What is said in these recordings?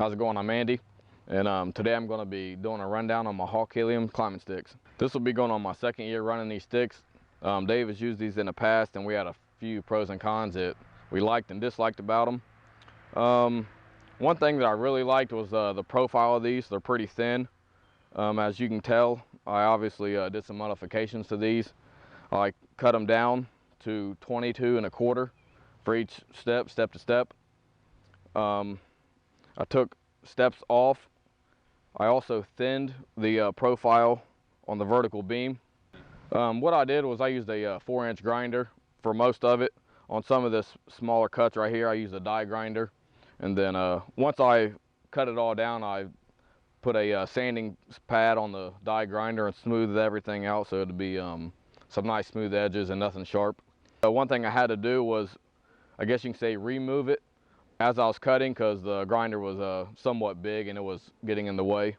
How's it going? I'm Andy, and today I'm going to be doing a rundown on my Hawk Helium climbing sticks. This will be going on my second year running these sticks. Dave has used these in the past, and we had a few pros and cons that we liked and disliked about them. One thing that I really liked was the profile of these. They're pretty thin. As you can tell, I obviously did some modifications to these. I cut them down to 22.25 for each step to step. I took steps off. I also thinned the profile on the vertical beam. What I did was I used a 4-inch grinder for most of it. On some of this smaller cuts right here, I used a die grinder. And then once I cut it all down, I put a sanding pad on the die grinder and smoothed everything out so it'd be some nice smooth edges and nothing sharp. One thing I had to do was, I guess you can say, remove it as I was cutting, because the grinder was somewhat big and it was getting in the way.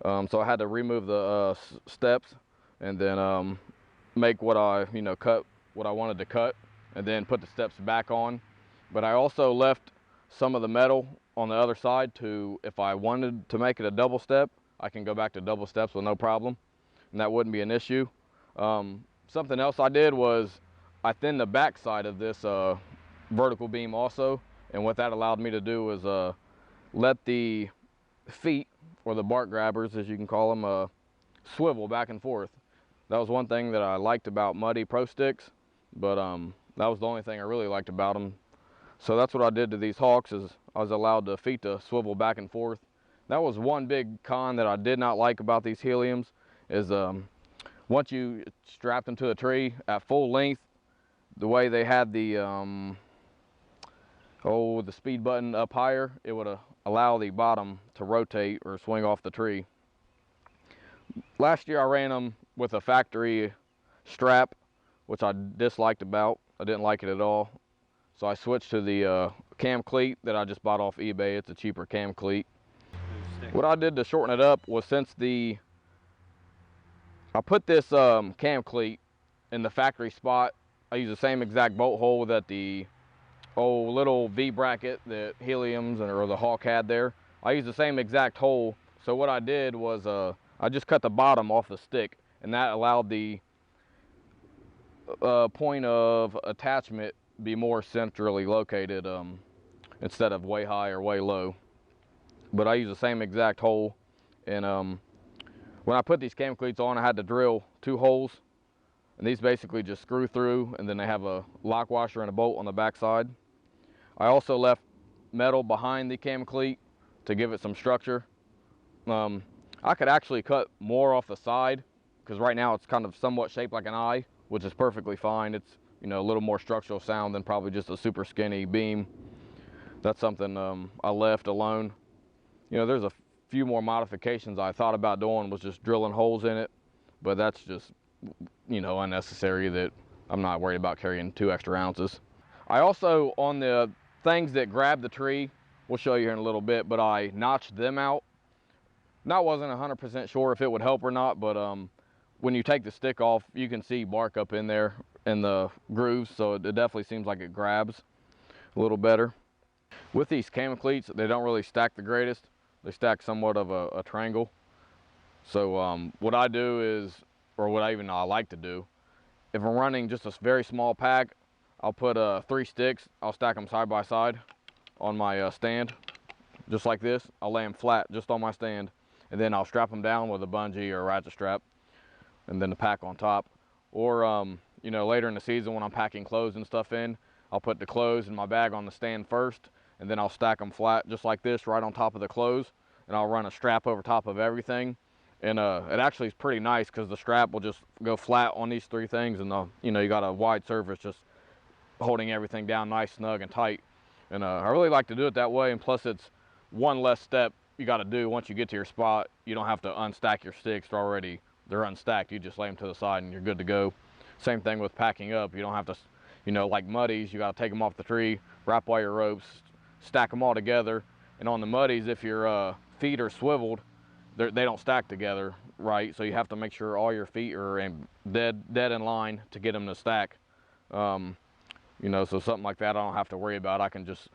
So I had to remove the steps and then make what I cut what I wanted to cut, and then put the steps back on. But I also left some of the metal on the other side to, if I wanted to make it a double step, I can go back to double steps with no problem, and that wouldn't be an issue. Something else I did was I thinned the back side of this vertical beam also. And what that allowed me to do was let the feet, or the bark grabbers as you can call them, swivel back and forth. That was one thing that I liked about Muddy Pro Sticks, but that was the only thing I really liked about them. So that's what I did to these Hawks, is I was allowed the feet to swivel back and forth. That was one big con that I did not like about these Heliums, is once you strap them to a tree at full length, the way they had the the speed button up higher, it would allow the bottom to rotate or swing off the tree. Last year I ran them with a factory strap, which I disliked about. I didn't like it at all. So I switched to the cam cleat that I just bought off eBay. It's a cheaper cam cleat. What I did to shorten it up was, since I put this cam cleat in the factory spot, I used the same exact bolt hole that the little V bracket that Heliums or the Hawk had there. I used the same exact hole. So what I did was I just cut the bottom off the stick, and that allowed the point of attachment be more centrally located, instead of way high or way low. But I used the same exact hole, and when I put these cam cleats on, I had to drill 2 holes, and these basically just screw through, and then they have a lock washer and a bolt on the back side. I also left metal behind the cam cleat to give it some structure. I could actually cut more off the side, because right now it's kind of somewhat shaped like an eye, which is perfectly fine. It's a little more structural sound than probably just a super skinny beam. That's something I left alone. There's a few more modifications I thought about doing, was just drilling holes in it, but that's just unnecessary. That I'm not worried about carrying 2 extra ounces. I also, on the things that grab the tree, we'll show you here in a little bit, but I notched them out. Now, I wasn't 100% sure if it would help or not, but when you take the stick off, you can see bark up in there in the grooves, so it definitely seems like it grabs a little better. With these cam cleats, they don't really stack the greatest. They stack somewhat of a triangle. So what I do is, or what I like to do, if I'm running just a very small pack, I'll put 3 sticks, I'll stack them side by side on my stand, just like this. I'll lay them flat just on my stand, and then I'll strap them down with a bungee or a ratchet strap, and then the pack on top. Or later in the season, when I'm packing clothes and stuff in, I'll put the clothes in my bag on the stand first, and then I'll stack them flat just like this right on top of the clothes, and I'll run a strap over top of everything. And it actually is pretty nice, because the strap will just go flat on these 3 things, and you got a wide surface just holding everything down nice, snug, and tight. And I really like to do it that way, and plus it's one less step you got to do once you get to your spot. You don't have to unstack your sticks. They're unstacked. You just lay them to the side and you're good to go. Same thing with packing up. You don't have to, like Muddies, you got to take them off the tree, wrap all your ropes, stack them all together. And on the Muddies, if your feet are swiveled, they don't stack together right, so you have to make sure all your feet are dead in line to get them to stack. So something like that I don't have to worry about. I can just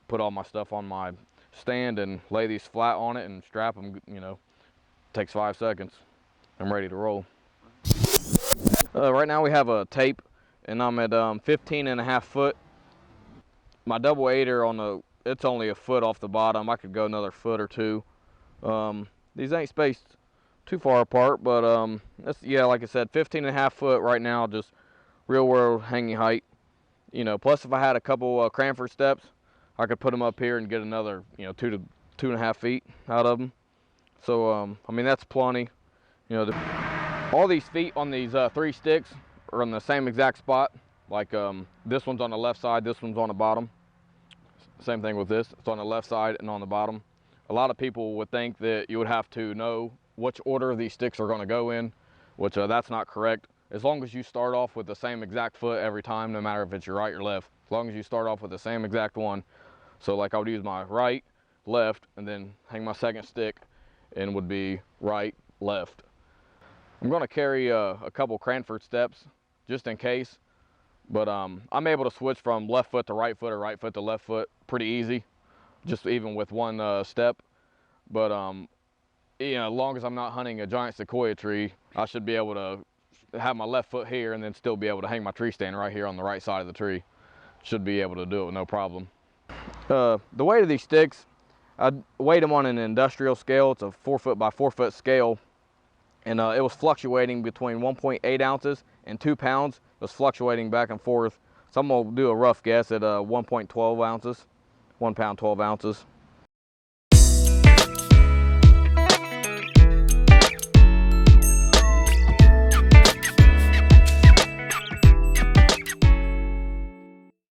put all my stuff on my stand and lay these flat on it and strap them, you know, takes 5 seconds. I'm ready to roll. Right now we have a tape and I'm at 15.5 foot. My double aider it's only a foot off the bottom. I could go another foot or two. These ain't spaced too far apart, but yeah, like I said, 15.5 foot right now, just real world hanging height. You know, plus if I had a couple Cranford steps, I could put them up here and get another, you know, 2 to 2.5 feet out of them. So I mean, that's plenty. You know, all these feet on these 3 sticks are in the same exact spot. Like this one's on the left side, this one's on the bottom. Same thing with this, it's on the left side and on the bottom. A lot of people would think that you would have to know which order these sticks are going to go in, which that's not correct. As long as you start off with the same exact foot every time, no matter if it's your right or left, as long as you start off with the same exact one. So like I would use my right, left, and then hang my second stick and would be right, left. I'm going to carry a couple Cranford steps just in case, but I'm able to switch from left foot to right foot or right foot to left foot pretty easy, just even with one step. But you know, as long as I'm not hunting a giant sequoia tree, I should be able to have my left foot here and then still be able to hang my tree stand right here on the right side of the tree. Should be able to do it with no problem. The weight of these sticks, I weighed them on an industrial scale. It's a 4 foot by 4 foot scale, and it was fluctuating between 1.8 ounces and 2 pounds. It was fluctuating back and forth. So I'm gonna do a rough guess at 1.12 ounces, 1 pound 12 ounces.